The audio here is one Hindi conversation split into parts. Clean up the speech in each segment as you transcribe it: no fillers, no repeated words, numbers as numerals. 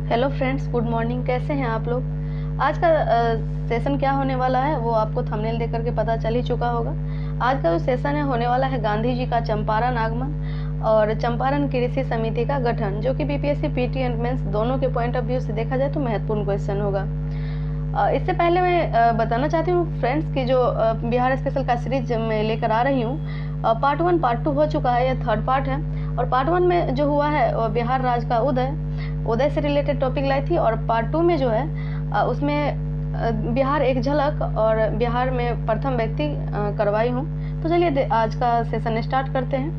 Hello friends, good morning. कैसे हैं आप लोग? आज का सेशन क्या होने वाला है वो आपको थंबनेल देख करके पता चल ही चुका होगा। आज का जो सेशन है होने वाला है गांधी जी का चंपारण आगमन और चंपारण कृषि समिति का गठन, जो कि बीपीएससी पीटी एंड मेंस दोनों के पॉइंट ऑफ व्यू से देखा जाए तो महत्वपूर्ण क्वेश्चन होगा। इससे पहले मैं बताना चाहती हूँ फ्रेंड्स कि जो बिहार स्पेशल का सीरीज मैं लेकर आ रही हूँ, पार्ट 1 पार्ट 2 हो चुका है, यह थर्ड पार्ट है। और पार्ट 1 में जो हुआ है वो बिहार राज्य का उदय से रिलेटेड टॉपिक लाई थी, और पार्ट 2 में जो है उसमें बिहार एक झलक और बिहार में प्रथम व्यक्ति करवाई हूँ। तो चलिए आज का सेशन स्टार्ट करते हैं।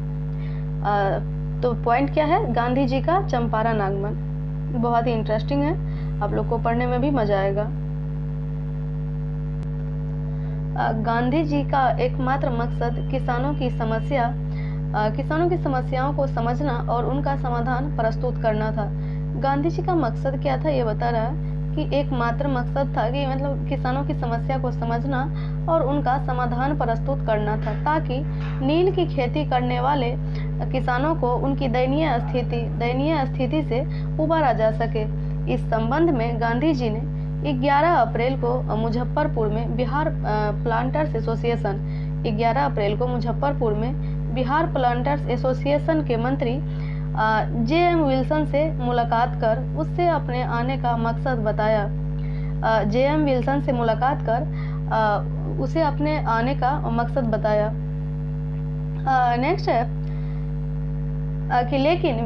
तो पॉइंट क्या है? गांधी जी का चंपारण आगमन बहुत ही इंटरेस्टिंग है, आप लोग को पढ़ने में भी मजा आएगा। गांधी जी का एकमात्र मकसद किसानों की समस्याओं को समझना और उनका समाधान प्रस्तुत करना था। गांधी जी का मकसद क्या था ये बता रहा है कि एकमात्र मकसद था कि मतलब किसानों की समस्या को समझना और उनका समाधान प्रस्तुत करना था, ताकि नील की खेती करने वाले किसानों को उनकी दयनीय स्थिति से उबारा जा सके। इस संबंध में गांधी जी ने 11 अप्रैल को मुजफ्फरपुर में बिहार प्लांटर्स एसोसिएशन के मंत्री जे.एम. विल्सन से मुलाकात कर उससे अपने आने का मकसद बताया। जे.एम. विल्सन से मुलाकात कर उसे अपने आने का मकसद बताया। नेक्स्ट है कि लेकिन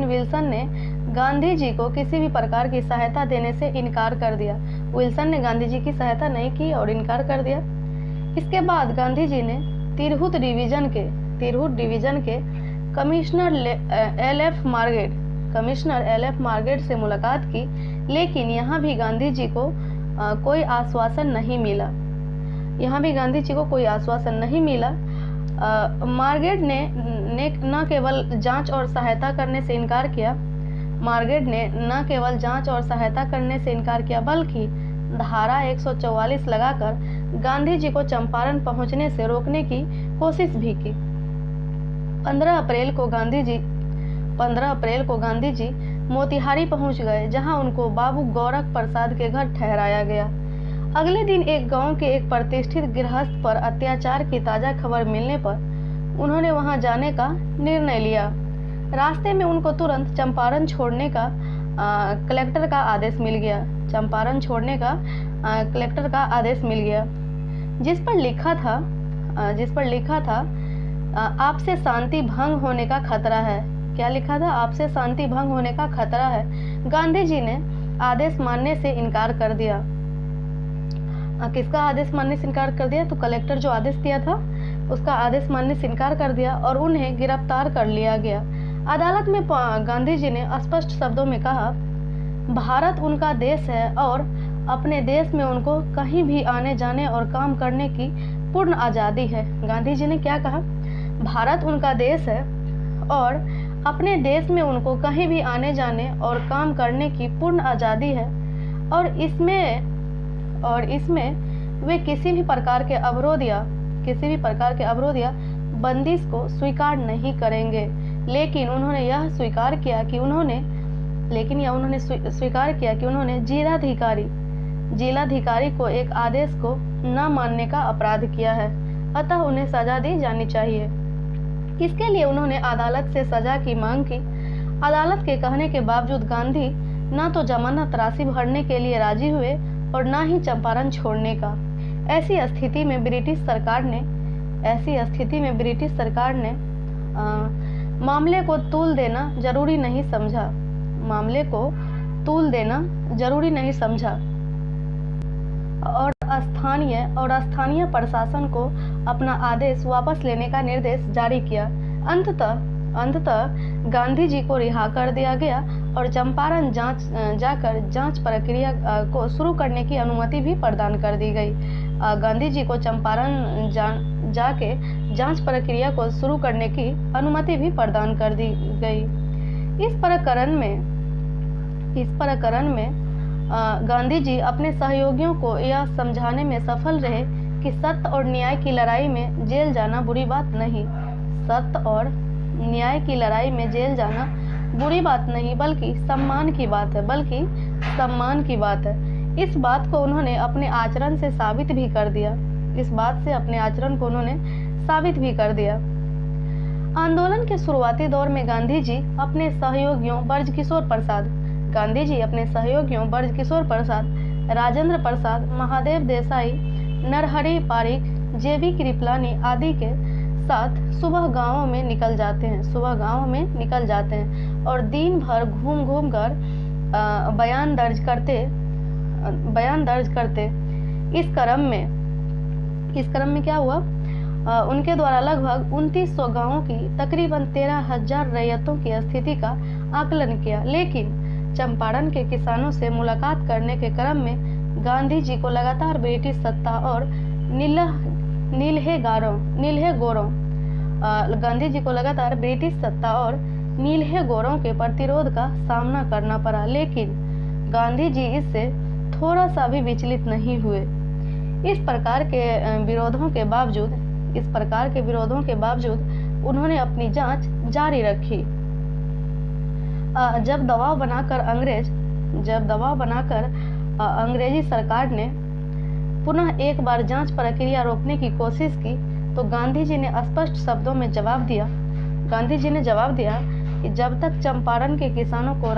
विल्सन ने गांधी जी को किसी भी प्रकार की सहायता देने से इनकार कर दिया। विल्सन ने गांधी जी की सहायता नहीं की और इनकार कर दिया। इसके बाद गांधी जी ने तिरहुत डिवीजन के कमिश्नर एल.एफ. मार्गेट से मुलाकात की, लेकिन यहाँ भी गांधी जी को कोई आश्वासन नहीं मिला। मार्गेट ने न केवल जांच और सहायता करने से इनकार किया बल्कि धारा 144 लगाकर गांधी जी को चंपारण पहुंचने से रोकने की कोशिश भी की। 15 अप्रैल को गांधी जी मोतिहारी पहुंच गए, जहां उनको बाबू गोरख प्रसाद के घर ठहराया गया। अगले दिन एक गांव के एक प्रतिष्ठित गृहस्थ पर अत्याचार की ताजा खबर मिलने पर उन्होंने वहां जाने का निर्णय लिया। रास्ते में उनको तुरंत चंपारण छोड़ने का कलेक्टर का आदेश मिल गया, जिस पर लिखा था आपसे शांति भंग होने का खतरा है। क्या लिखा था? आपसे शांति भंग होने का खतरा है। गांधी जी ने आदेश मानने से इनकार कर दिया। किसका आदेश मानने से इनकार कर दिया? तो कलेक्टर जो आदेश दिया था उसका आदेश मानने से इनकार कर दिया और उन्हें गिरफ्तार कर लिया गया। अदालत में गांधी जी ने स्पष्ट शब्दों में कहा, भारत उनका देश है और अपने देश में उनको कहीं भी आने जाने और काम करने की पूर्ण आज़ादी है। गांधी जी ने क्या कहा? भारत उनका देश है और अपने देश में उनको कहीं भी आने जाने और काम करने की पूर्ण आज़ादी है, और इसमें वे किसी भी प्रकार के अवरोध या बंदिश को स्वीकार नहीं करेंगे। लेकिन उन्होंने स्वीकार किया कि उन्होंने जिलाधिकारी को एक आदेश को न मानने का अपराध किया है, अतः उन्हें सजा दी जानी चाहिए। इसके लिए उन्होंने अदालत से सजा की मांग की। अदालत के कहने के बावजूद गांधी न तो जमानत राशि भरने के लिए राजी हुए और न ही चंपारण छोड़ने का। ऐसी स्थिति में ब्रिटिश सरकार ने मामले को तूल देना जरूरी नहीं समझा और स्थानीय प्रशासन को अपना आदेश वापस लेने का निर्देश जारी किया। अंततः गांधी जी को रिहा कर दिया गया और चंपारण जाकर जांच प्रक्रिया को शुरू करने की अनुमति भी प्रदान कर दी गई। गांधी जी को चंपारण जाके जांच प्रक्रिया को शुरू करने की अनुमति भी प्रदान कर दी गई। इस प्रकरण में गांधी जी अपने सहयोगियों को यह समझाने में सफल रहे कि सत्य और न्याय की लड़ाई में जेल जाना बुरी बात नहीं। बुरी बात नहीं बल्कि सम्मान की बात है, बल्कि सम्मान की बात है। इस बात को उन्होंने अपने आचरण से साबित भी कर दिया। इस बात से अपने आचरण को उन्होंने साबित भी कर दिया। आंदोलन के शुरुआती दौर में गांधी जी अपने सहयोगियों ब्रजकिशोर प्रसाद, गांधी जी अपने सहयोगियों ब्रजकिशोर प्रसाद, राजेंद्र प्रसाद, महादेव देसाई, नरहरि पारिक, जेबी कृपलानी आदि के साथ सुबह गांवों में निकल जाते हैं और दिन भर घूम घूम कर बयान दर्ज करते। इस क्रम में क्या हुआ, उनके द्वारा लगभग 2900 गांवों की तकरीबन 13,000 रैयतों की स्थिति का आकलन किया। लेकिन चंपारण के किसानों से मुलाकात करने के क्रम में गांधी जी को लगातार ब्रिटिश सत्ता और नीलहे गोरों के प्रतिरोध का सामना करना पड़ा। लेकिन गांधी जी इससे थोड़ा सा भी विचलित नहीं हुए। इस प्रकार के विरोधों के बावजूद उन्होंने अपनी जांच जारी रखी। जब दबाव बनाकर अंग्रेजी सरकार ने पुनः एक बार जांच प्रक्रिया रोकने की कोशिश की तो गांधी जी ने स्पष्ट शब्दों में जवाब दिया कि जब तक चंपारण के किसानों को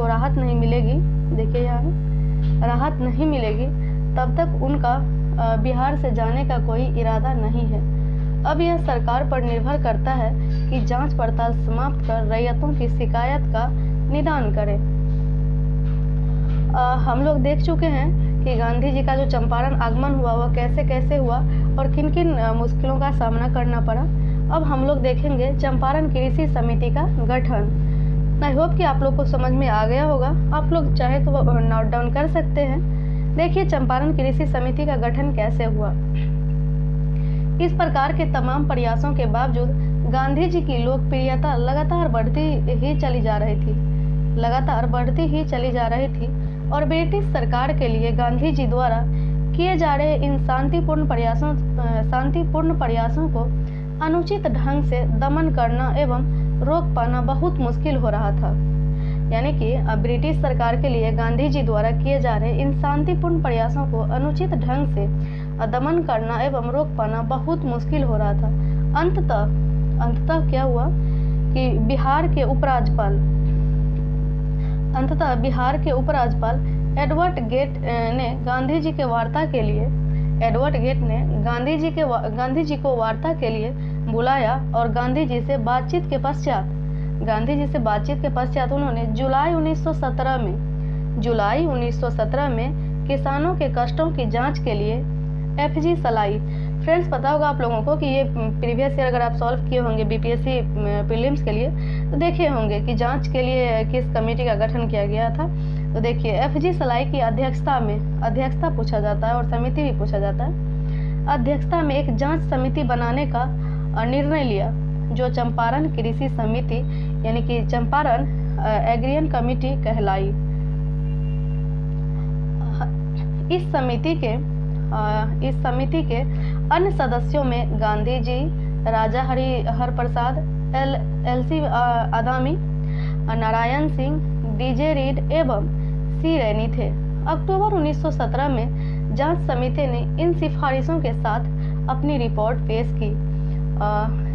राहत नहीं मिलेगी, देखिए यहाँ राहत नहीं मिलेगी, तब तक उनका बिहार से जाने का कोई इरादा नहीं है। अब यह सरकार पर निर्भर करता है कि जांच पड़ताल समाप्त कर रैयतों की शिकायत का निदान करें। हम लोग देख चुके हैं कि गांधी जी का जो चंपारण आगमन हुआ वह कैसे हुआ और किन किन मुश्किलों का सामना करना पड़ा। अब हम लोग देखेंगे चंपारण कृषि समिति का गठन। आई होप कि आप लोग को समझ में आ गया होगा। आप लोग चाहे तो नोट डाउन कर सकते हैं। देखिए चंपारण कृषि समिति का गठन कैसे हुआ। इस प्रकार के तमाम प्रयासों के बावजूद गांधी जी की लोकप्रियता लगातार बढ़ती ही चली जा रही थी और ब्रिटिश सरकार के लिए गांधी जी द्वारा किए जा रहे इन शांतिपूर्ण प्रयासों को अनुचित ढंग से दमन करना एवं रोक पाना बहुत मुश्किल हो रहा था। यानी कि ब्रिटिश सरकार के लिए गांधी जी द्वारा किए जा रहे इन शांतिपूर्ण प्रयासों को अनुचित ढंग से दमन करना एवं रोक पाना बहुत मुश्किल हो रहा था। अंततः क्या हुआ कि बिहार के उपराज्यपाल एडवर्ड गेट ने गांधी जी को वार्ता के लिए बुलाया और गांधी जी से बातचीत के पश्चात उन्होंने जुलाई 1917 में किसानों के कष्टों की जांच के लिए FG सलाई। फ्रेंड्स पता होगा आप लोगों को कि ये प्रीवियस ईयर अगर आप सॉल्व किए होंगे BPSC प्रीलिम्स के लिए तो देखे होंगे कि जांच के लिए किस कमेटी का गठन किया गया था। तो देखिए FG सलाई की अध्यक्षता पूछा जाता है और समिति भी पूछा जाता है। अध्यक्षता में एक जांच समिति बनाने का निर्णय लिया जो चंपारण कृषि समिति यानी कि चंपारण एग्रियन कमेटी कहलाई। इस समिति के अन्य सदस्यों में Gandhi ji, Raja Harihar Prasad, LC Adami, Narayan Singh, DJ Reid एवं C रैनी थे। अक्टूबर 1917 में जांच समिति ने इन सिफारिशों के साथ अपनी रिपोर्ट पेश की।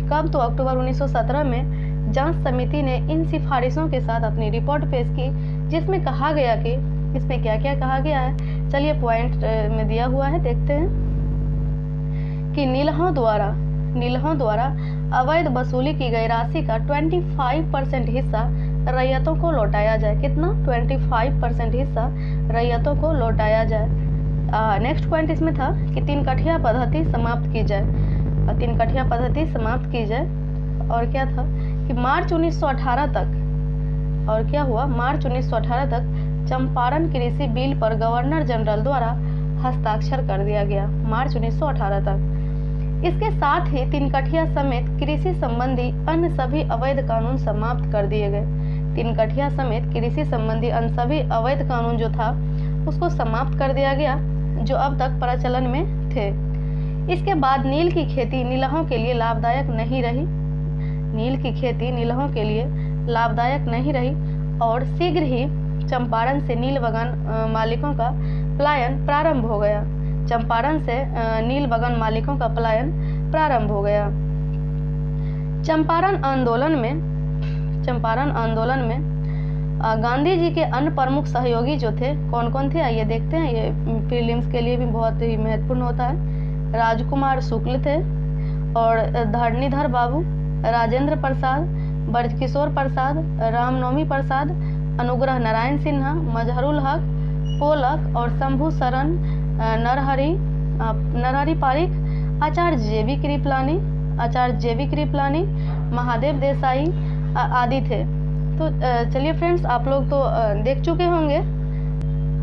कब? तो अक्टूबर 1917 में जांच समिति ने इन सिफारिशों के साथ अपनी रिपोर्ट पेश की जिसमें कहा गया कि इसमें क्या क्या कहा गया है, चलिए पॉइंट में दिया हुआ है, देखते हैं कि नीलहों द्वारा अवैध वसूली की गई राशि का 25% हिस्सा रैयतों को लौटाया जाए। कितना? 25% हिस्सा रैयतों को लौटाया जाए। नेक्स्ट पॉइंट इसमें था कि 3 कठिया पद्धति समाप्त की जाए। और क्या था कि मार्च 1918 तक चंपारण कृषि बिल पर गवर्नर जनरल द्वारा हस्ताक्षर कर दिया गया। मार्च 1918 तक। इसके साथ ही 3 कठिया समेत कृषि संबंधी अन्य सभी अवैध कानून समाप्त कर दिए गए। 3 कठिया समेत कृषि संबंधी अन्य सभी अवैध कानून जो था उसको समाप्त कर दिया गया जो अब तक प्रचलन में थे। इसके बाद नील की खेती नीलहों के लिए लाभदायक नहीं रही। नील की खेती नीलहों के लिए लाभदायक नहीं रही और शीघ्र ही चंपारण से नील बगान मालिकों का पलायन प्रारंभ हो गया। चंपारण से नील बगान मालिकों का पलायन प्रारंभ हो गया। चंपारण आंदोलन में गांधी जी के अन्य प्रमुख सहयोगी जो थे कौन कौन थे, आइए देखते हैं। ये प्रीलिम्स के लिए भी बहुत ही महत्वपूर्ण होता है। राजकुमार शुक्ल थे और धरणीधर बाबू, राजेंद्र प्रसाद, ब्रजकिशोर प्रसाद, रामनवमी प्रसाद, अनुग्रह नारायण सिन्हा, मजहरुल हक, पोलक और शंभू शरण, नरहरि पारिख, आचार्य जेवी कृपलानी, महादेव देसाई आदि थे। तो चलिए फ्रेंड्स, आप लोग तो देख चुके होंगे।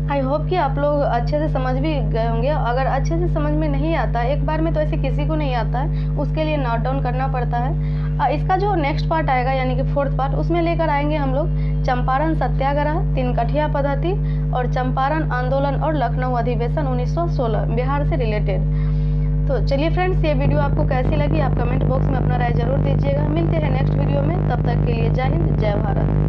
आई होप कि आप लोग अच्छे से समझ भी गए होंगे। अगर अच्छे से समझ में नहीं आता, एक बार में तो ऐसे किसी को नहीं आता है, उसके लिए नोट डाउन करना पड़ता है। इसका जो नेक्स्ट पार्ट आएगा यानी कि 4th पार्ट, उसमें लेकर आएंगे हम लोग चंपारण सत्याग्रह, तिनकठिया पद्धति और चंपारण आंदोलन और लखनऊ अधिवेशन 1916 बिहार से रिलेटेड। तो चलिए फ्रेंड्स, ये वीडियो आपको कैसी लगी आप कमेंट बॉक्स में अपना राय जरूर दीजिएगा। मिलते हैं नेक्स्ट वीडियो में, तब तक के लिए जय हिंद, जय भारत।